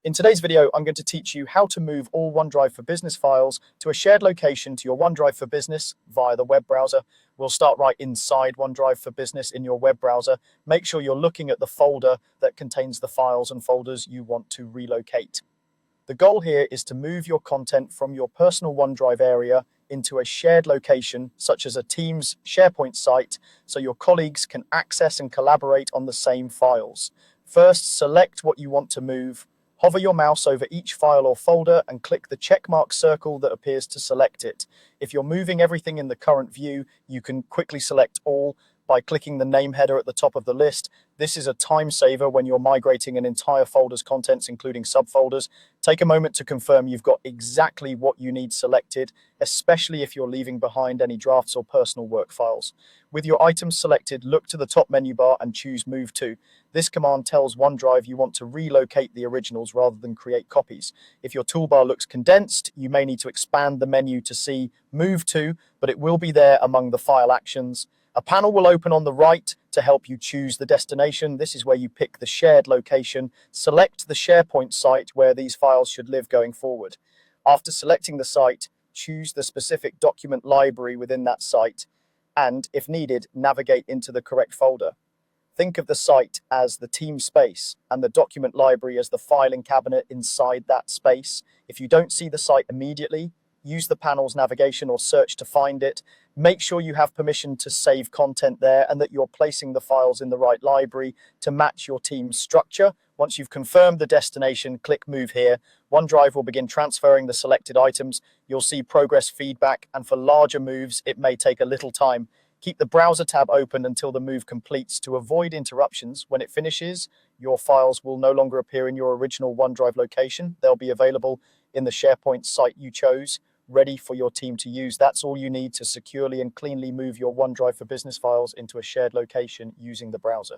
In today's video, I'm going to teach you how to move all OneDrive for Business files to a shared location to your OneDrive for Business via the web browser. We'll start right inside OneDrive for Business in your web browser. Make sure you're looking at the folder that contains the files and folders you want to relocate. The goal here is to move your content from your personal OneDrive area into a shared location, such as a Teams SharePoint site, so your colleagues can access and collaborate on the same files. First, select what you want to move. Hover your mouse over each file or folder and click the checkmark circle that appears to select it. If you're moving everything in the current view, you can quickly select all by clicking the name header at the top of the list. This is a time saver when you're migrating an entire folder's contents, including subfolders. Take a moment to confirm you've got exactly what you need selected, especially if you're leaving behind any drafts or personal work files. With your items selected, look to the top menu bar and choose Move To. This command tells OneDrive you want to relocate the originals rather than create copies. If your toolbar looks condensed, you may need to expand the menu to see Move To, but it will be there among the file actions. A panel will open on the right to help you choose the destination. This is where you pick the shared location. Select the SharePoint site where these files should live going forward. After selecting the site, choose the specific document library within that site, and, if needed, navigate into the correct folder. Think of the site as the team space and the document library as the filing cabinet inside that space. If you don't see the site immediately, use the panel's navigation or search to find it. Make sure you have permission to save content there and that you're placing the files in the right library to match your team's structure. Once you've confirmed the destination, click Move Here. OneDrive will begin transferring the selected items. You'll see progress feedback, and for larger moves, it may take a little time. Keep the browser tab open until the move completes to avoid interruptions. When it finishes, your files will no longer appear in your original OneDrive location. They'll be available in the SharePoint site you chose, ready for your team to use. That's all you need to securely and cleanly move your OneDrive for Business files into a shared location using the browser.